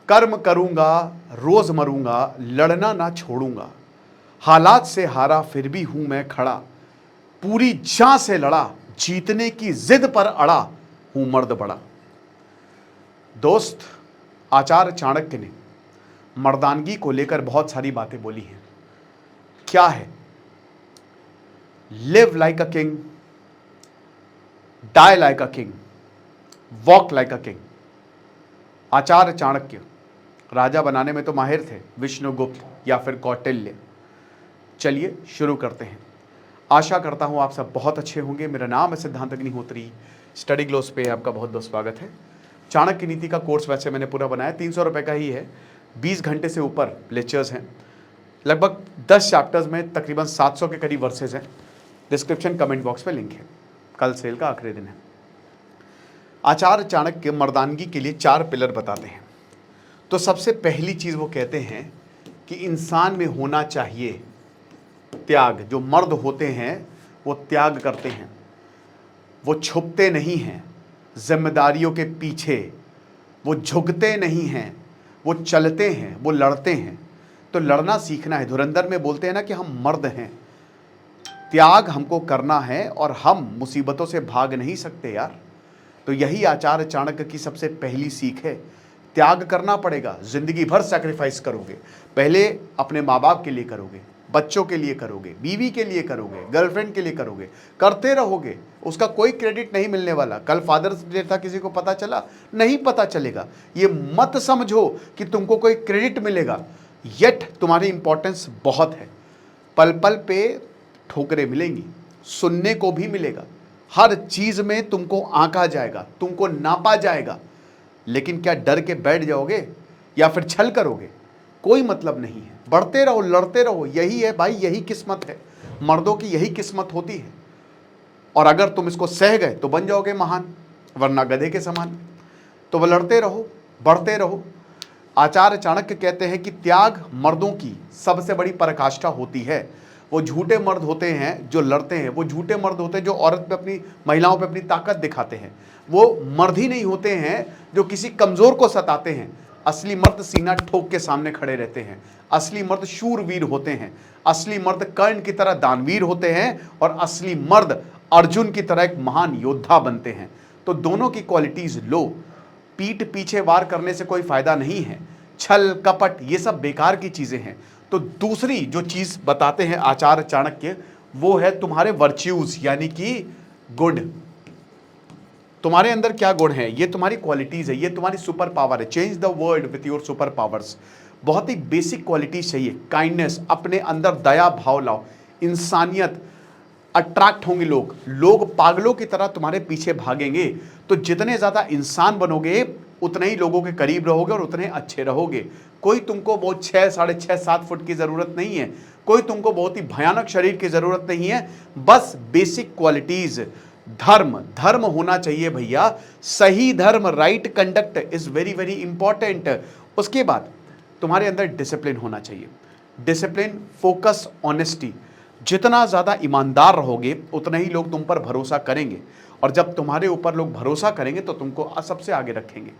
कर्म करूंगा, रोज मरूंगा, लड़ना ना छोड़ूंगा, हालात से हारा फिर भी हूं मैं खड़ा, पूरी जान से लड़ा, जीतने की जिद पर अड़ा, हूं मर्द बड़ा। दोस्त, आचार्य चाणक्य ने मर्दानगी को लेकर बहुत सारी बातें बोली हैं। क्या है? Live like a king, die like a king, walk like a king. Acharya Chanakya राजा बनाने में तो माहिर थे, विष्णुगुप्त या फिर कौटिल्य। चलिए शुरू करते हैं। आशा करता हूं आप सब बहुत अच्छे होंगे। मेरा नाम है सिद्धांत अग्निहोत्री। स्टडी ग्लोस पे आपका बहुत बहुत स्वागत है। चाणक्य नीति का कोर्स वैसे मैंने पूरा बनाया, 300 रुपये का ही है। 20 घंटे से ऊपर लेक्चर्स हैं, लगभग 10 चैप्टर्स में तकरीबन 700 के करीब वर्सेज हैं। डिस्क्रिप्शन कमेंट बॉक्स में लिंक है। कल सेल का आखिरी दिन है। आचार्य चाणक्य मर्दानगी के लिए 4 पिलर बताते हैं। तो सबसे पहली चीज़ वो कहते हैं कि इंसान में होना चाहिए त्याग। जो मर्द होते हैं वो त्याग करते हैं, वो छुपते नहीं हैं जिम्मेदारियों के पीछे, वो झुकते नहीं हैं, वो चलते हैं, वो लड़ते हैं। तो लड़ना सीखना है। धुरंधर में बोलते हैं ना कि हम मर्द हैं, त्याग हमको करना है और हम मुसीबतों से भाग नहीं सकते यार। तो यही आचार्य चाणक्य की सबसे पहली सीख है। त्याग करना पड़ेगा, जिंदगी भर सैक्रिफाइस करोगे। पहले अपने माँ बाप के लिए करोगे, बच्चों के लिए करोगे, बीवी के लिए करोगे, गर्लफ्रेंड के लिए करोगे, करते रहोगे। उसका कोई क्रेडिट नहीं मिलने वाला। कल फादर्स डे था, किसी को पता चला? नहीं पता चलेगा। ये मत समझो कि तुमको कोई क्रेडिट मिलेगा। येट तुम्हारी इंपॉर्टेंस बहुत है। पल पल पे ठोकरें मिलेंगी, सुनने को भी मिलेगा। हर चीज में तुमको आंका जाएगा, तुमको नापा जाएगा। लेकिन क्या डर के बैठ जाओगे या फिर छल करोगे? कोई मतलब नहीं है। बढ़ते रहो, लड़ते रहो। यही है भाई, यही किस्मत है। मर्दों की यही किस्मत होती है। और अगर तुम इसको सह गए तो बन जाओगे महान, वरना गधे के समान। तो वो लड़ते रहो, बढ़ते रहो। आचार्य चाणक्य कहते हैं कि त्याग मर्दों की सबसे बड़ी पराकाष्ठा होती है। वो झूठे मर्द होते हैं जो लड़ते हैं, वो झूठे मर्द होते हैं जो औरत पे अपनी, महिलाओं पे अपनी ताकत दिखाते हैं। वो मर्द ही नहीं होते हैं जो किसी कमजोर को सताते हैं। असली मर्द सीना ठोक के सामने खड़े रहते हैं। असली मर्द शूरवीर होते हैं। असली मर्द कर्ण की तरह दानवीर होते हैं और असली मर्द अर्जुन की तरह एक महान योद्धा बनते हैं। तो दोनों की क्वालिटीज लो। पीठ पीछे वार करने से कोई फायदा नहीं है। छल कपट ये सब बेकार की चीजें हैं। तो दूसरी जो चीज बताते हैं आचार्य चाणक्य, वो है तुम्हारे वर्च्यूज, यानी कि गुड। तुम्हारे अंदर क्या गुण है? ये तुम्हारी क्वालिटीज है, ये तुम्हारी सुपर पावर है। Change the world with your super powers. बहुत ही बेसिक क्वालिटीज चाहिए। काइंडनेस, अपने अंदर दया भाव लाओ, इंसानियत। अट्रैक्ट होंगे लोग, लोग पागलों की तरह तुम्हारे पीछे भागेंगे। तो जितने ज्यादा इंसान बनोगे उतने ही लोगों के करीब रहोगे और उतने अच्छे रहोगे। कोई तुमको बहुत 6, 6.5, 7 फुट की जरूरत नहीं है। कोई तुमको बहुत ही भयानक शरीर की जरूरत नहीं है। बस बेसिक क्वालिटीज। धर्म, धर्म होना चाहिए भैया। सही धर्म, right conduct is very very important. उसके बाद तुम्हारे अंदर डिसिप्लिन होना चाहिए। Discipline, focus, honesty. जितना ज्यादा ईमानदार रहोगे उतना ही लोग तुम पर भरोसा करेंगे, और जब तुम्हारे ऊपर लोग भरोसा करेंगे तो तुमको सबसे आगे रखेंगे।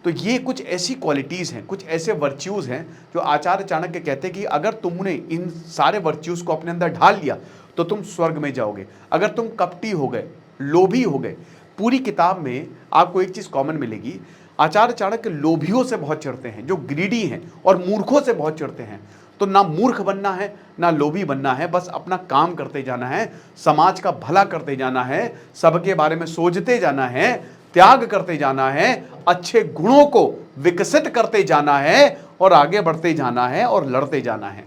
तो ये कुछ ऐसी क्वालिटीज हैं, कुछ ऐसे वर्च्यूज हैं जो आचार्य चाणक्य कहते हैं कि अगर तुमने इन सारे वर्च्यूज को अपने अंदर ढाल लिया तो तुम स्वर्ग में जाओगे। अगर तुम कपटी हो गए, लोभी हो गए, पूरी किताब में आपको एक चीज कॉमन मिलेगी। आचार्य चाणक्य लोभियों से बहुत चिढ़ते हैं, जो ग्रीडी हैं, और मूर्खों से बहुत चिढ़ते हैं। तो ना मूर्ख बनना है ना लोभी बनना है, बस अपना काम करते जाना है, समाज का भला करते जाना है, सबके बारे में सोचते जाना है, त्याग करते जाना है, अच्छे गुणों को विकसित करते जाना है और आगे बढ़ते जाना है और लड़ते जाना है।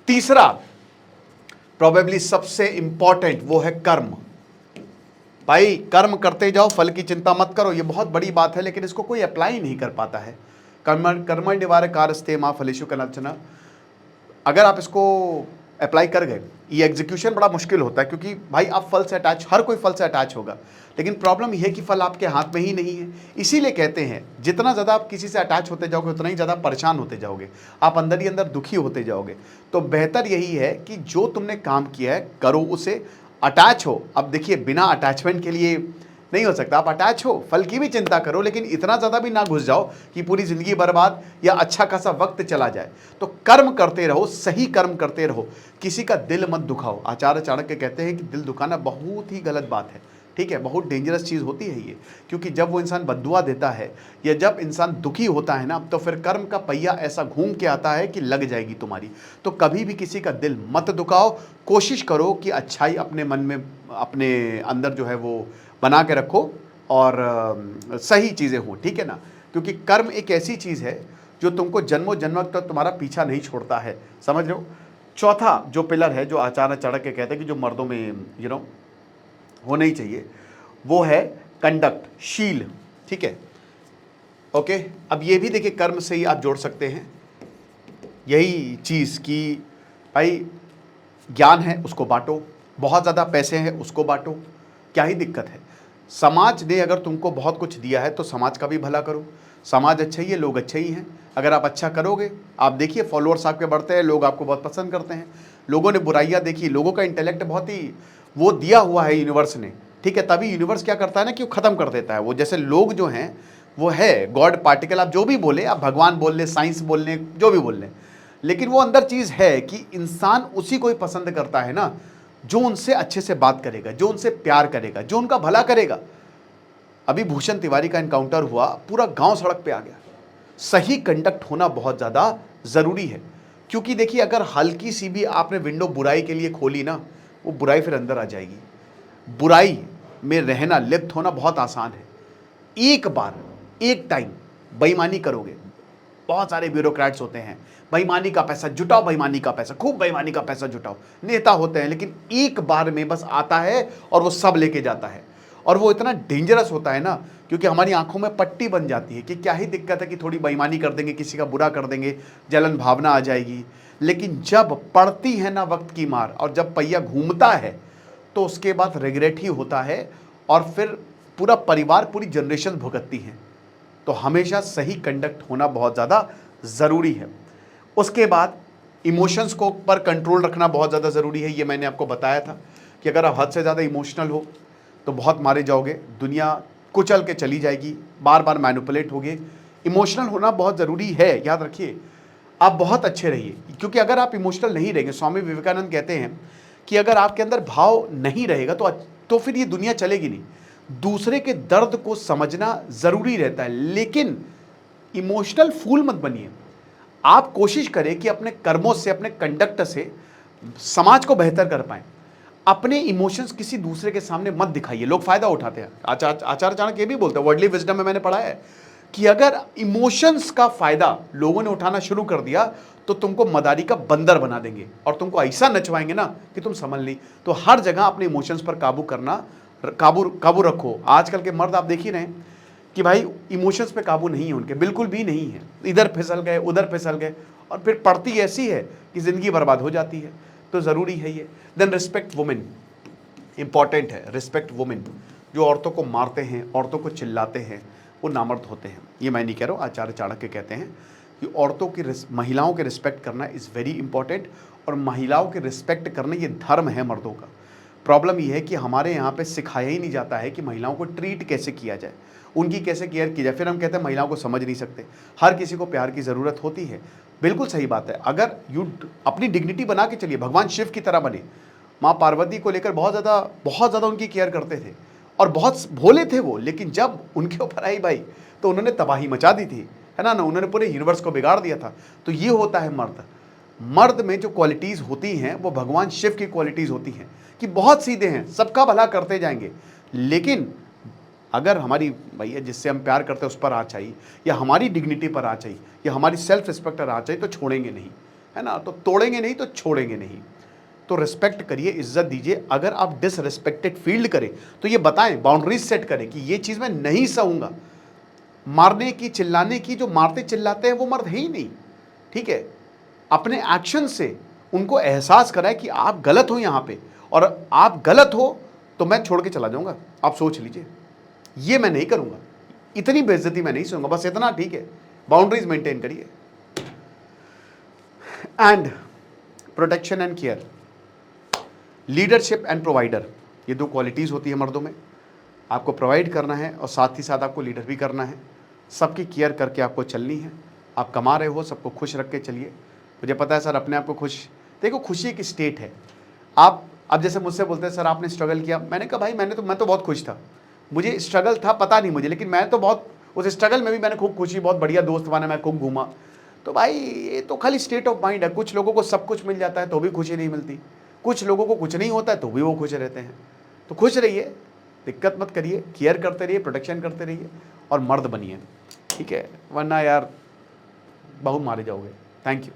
तीसरा, प्रोबेबली सबसे इंपॉर्टेंट, वो है कर्म। भाई कर्म करते जाओ, फल की चिंता मत करो। ये बहुत बड़ी बात है, लेकिन इसको कोई अप्लाई नहीं कर पाता है। कर्म निवार कारस्ते मां फलेषु कदाचन। अगर आप इसको अप्लाई कर गए, ये एग्जीक्यूशन बड़ा मुश्किल होता है, क्योंकि भाई आप फल से अटैच, हर कोई फल से अटैच होगा, लेकिन प्रॉब्लम यह है कि फल आपके हाथ में ही नहीं है। इसीलिए कहते हैं जितना ज़्यादा आप किसी से अटैच होते जाओगे उतना ही ज़्यादा परेशान होते जाओगे, आप अंदर ही अंदर दुखी होते जाओगे। तो बेहतर यही है कि जो तुमने काम किया है करो, उसे अटैच हो। अब देखिए, बिना अटैचमेंट के लिए नहीं हो सकता। आप अटैच हो, फल की भी चिंता करो, लेकिन इतना ज़्यादा भी ना घुस जाओ कि पूरी ज़िंदगी बर्बाद या अच्छा खासा वक्त चला जाए। तो कर्म करते रहो, सही कर्म करते रहो, किसी का दिल मत दुखाओ। आचार्य चाणक्य कहते हैं कि दिल दुखाना बहुत ही गलत बात है, ठीक है, बहुत डेंजरस चीज़ होती है ये। क्योंकि जब वो इंसान बद्दुआ देता है या जब इंसान दुखी होता है ना, तो फिर कर्म का पहिया ऐसा घूम के आता है कि लग जाएगी तुम्हारी। तो कभी भी किसी का दिल मत दुखाओ, कोशिश करो कि अच्छाई अपने मन में, अपने अंदर जो है वो बना के रखो और सही चीज़ें हों, ठीक है ना। क्योंकि कर्म एक ऐसी चीज़ है जो तुमको जन्मों जन्मों तक तुम्हारा पीछा नहीं छोड़ता है, समझ लो। चौथा जो पिलर है, जो आचार्य चाणक्य कहते हैं कि जो मर्दों में होना ही चाहिए, वो है कंडक्ट, शील, ठीक है। ओके, अब ये भी देखिए कर्म से ही आप जोड़ सकते हैं यही चीज़ कि भाई ज्ञान है उसको बांटो, बहुत ज़्यादा पैसे हैं उसको बांटो, क्या ही दिक्कत है। समाज ने अगर तुमको बहुत कुछ दिया है तो समाज का भी भला करो। समाज अच्छा ही है, लोग अच्छे ही हैं। अगर आप अच्छा करोगे, आप देखिए फॉलोअर्स आपके बढ़ते हैं, लोग आपको बहुत पसंद करते हैं। लोगों ने बुराइयाँ देखी, लोगों का इंटेलेक्ट बहुत ही वो दिया हुआ है यूनिवर्स ने, ठीक है। तभी यूनिवर्स क्या करता है ना कि वो ख़त्म कर देता है। वो जैसे लोग जो हैं वो है गॉड पार्टिकल, आप जो भी बोले, आप भगवान बोल लें, साइंस बोल लें, जो भी बोल लें, लेकिन वो अंदर चीज़ है कि इंसान उसी को ही पसंद करता है ना जो उनसे अच्छे से बात करेगा, जो उनसे प्यार करेगा, जो उनका भला करेगा। अभी भूषण तिवारी का इनकाउंटर हुआ, पूरा गांव सड़क पे आ गया। सही कंडक्ट होना बहुत ज़्यादा ज़रूरी है। क्योंकि देखिए अगर हल्की सी भी आपने विंडो बुराई के लिए खोली ना, वो बुराई फिर अंदर आ जाएगी। बुराई में रहना, लिप्त होना बहुत आसान है। एक बार, एक टाइम बेईमानी करोगे, बहुत सारे ब्यूरोक्रेट्स होते हैं, बेईमानी का पैसा जुटाओ, बेईमानी का पैसा, खूब बेईमानी का पैसा जुटाओ, नेता होते हैं, लेकिन एक बार में बस आता है और वो सब लेके जाता है। और वो इतना डेंजरस होता है ना, क्योंकि हमारी आंखों में पट्टी बन जाती है कि क्या ही दिक्कत है कि थोड़ी बेईमानी कर देंगे, किसी का बुरा कर देंगे, जलन भावना आ जाएगी। लेकिन जब पड़ती है ना वक्त की मार, और जब पहिया घूमता है, तो उसके बाद रिग्रेट ही होता है, और फिर पूरा परिवार, पूरी जनरेशन भुगतती हैं। तो हमेशा सही कंडक्ट होना बहुत ज़्यादा ज़रूरी है। उसके बाद इमोशंस को पर कंट्रोल रखना बहुत ज़्यादा ज़रूरी है। ये मैंने आपको बताया था कि अगर आप हद से ज़्यादा इमोशनल हो तो बहुत मारे जाओगे, दुनिया कुचल के चली जाएगी, बार बार मैनिपुलेट होगे। इमोशनल होना बहुत ज़रूरी है, याद रखिए। आप बहुत अच्छे रहिए, क्योंकि अगर आप इमोशनल नहीं रहेंगे, स्वामी विवेकानंद कहते हैं कि अगर आपके अंदर भाव नहीं रहेगा तो फिर ये दुनिया चलेगी नहीं। दूसरे के दर्द को समझना ज़रूरी रहता है, लेकिन इमोशनल फूल मत बनिए। आप कोशिश करें कि अपने कर्मों से, अपने कंडक्ट से समाज को बेहतर कर पाएं। अपने इमोशंस किसी दूसरे के सामने मत दिखाइए, लोग फायदा उठाते हैं। आचार्य चाणक्य ये भी बोलते हैं, वर्ल्डली विजडम में मैंने पढ़ा है कि अगर इमोशंस का फायदा लोगों ने उठाना शुरू कर दिया तो तुमको मदारी का बंदर बना देंगे और तुमको ऐसा नचवाएंगे ना कि तुम संभल नहीं। तो हर जगह अपने इमोशंस पर काबू करना, काबू रखो। आजकल के मर्द आप देख ही रहे हैं कि भाई इमोशंस पे काबू नहीं है उनके, बिल्कुल भी नहीं है। इधर फिसल गए, उधर फिसल गए, और फिर पड़ती ऐसी है कि ज़िंदगी बर्बाद हो जाती है। तो ज़रूरी है ये। देन रिस्पेक्ट वुमेन, इंपॉर्टेंट है। रिस्पेक्ट वुमेन, जो औरतों को मारते हैं, औरतों को चिल्लाते हैं, वो नामर्द होते हैं। ये मैं नहीं कह रहा हूँ, आचार्य चाणक्य कहते हैं कि औरतों की, महिलाओं के रिस्पेक्ट करना इज़ वेरी इंपॉर्टेंट। और महिलाओं के रिस्पेक्ट करना ये धर्म है मर्दों का। प्रॉब्लम ये है कि हमारे यहाँ पे सिखाया ही नहीं जाता है कि महिलाओं को ट्रीट कैसे किया जाए, उनकी कैसे केयर की जाए। फिर हम कहते हैं महिलाओं को समझ नहीं सकते। हर किसी को प्यार की ज़रूरत होती है, बिल्कुल सही बात है। अगर अपनी डिग्निटी बना के चलिए, भगवान शिव की तरह बने। माँ पार्वती को लेकर बहुत ज़्यादा उनकी केयर करते थे और बहुत भोले थे वो, लेकिन जब उनके ऊपर आई भाई तो उन्होंने तबाही मचा दी थी, है ना। उन्होंने पूरे यूनिवर्स को बिगाड़ दिया था। तो ये होता है मर्द। मर्द में जो क्वालिटीज़ होती हैं वो भगवान शिव की क्वालिटीज़ होती हैं कि बहुत सीधे हैं, सबका भला करते जाएंगे। लेकिन अगर हमारी भैया जिससे हम प्यार करते हैं उस पर आ चाहिए, या हमारी डिग्निटी पर आ चाहिए, या हमारी सेल्फ रिस्पेक्ट पर आ चाहिए, तो छोड़ेंगे नहीं, है ना। तो तोड़ेंगे नहीं तो छोड़ेंगे नहीं। तो रिस्पेक्ट करिए, इज्जत दीजिए। अगर आप डिसरिस्पेक्टेड फील करें तो ये बताएं, बाउंड्रीज सेट करें कि ये चीज़ मैं नहीं सहूँगा। मारने की, चिल्लाने की, जो मारते चिल्लाते हैं वो मर्द है ही नहीं, ठीक है। अपने एक्शन से उनको एहसास कराएं कि आप गलत हो यहाँ पे, और आप गलत हो तो मैं छोड़ के चला जाऊँगा, आप सोच लीजिए। ये मैं नहीं करूँगा, इतनी बेइज्जती मैं नहीं सहूँगा, बस इतना ठीक है। बाउंड्रीज मेंटेन करिए। And protection and care, leadership and provider, ये दो क्वालिटीज़ होती है मर्दों में। आपको प्रोवाइड करना है और साथ ही साथ आपको लीडर भी करना है। सबकी केयर करके आपको चलनी है। आप कमा रहे हो, सबको खुश रख के चलिए। मुझे पता है सर, अपने आप को खुश, देखो खुशी एक स्टेट है। आप अब जैसे मुझसे बोलते हैं सर आपने स्ट्रगल किया, मैंने कहा भाई मैं तो बहुत खुश था। मुझे स्ट्रगल था पता नहीं मुझे, लेकिन मैं तो बहुत उस स्ट्रगल में भी मैंने खूब खुशी, बहुत बढ़िया दोस्त बना, मैं खूब घूमा। तो भाई ये तो खाली स्टेट ऑफ माइंड है। कुछ लोगों को सब कुछ मिल जाता है तो भी खुशी नहीं मिलती, कुछ लोगों को कुछ नहीं होता है तो भी वो खुश रहते हैं। तो खुश रहिए, दिक्कत मत करिए, केयर करते रहिए, प्रोटेक्शन करते रहिए और मर्द बनिए, ठीक है? वरना यार बहुत मारे जाओगे। Thank you.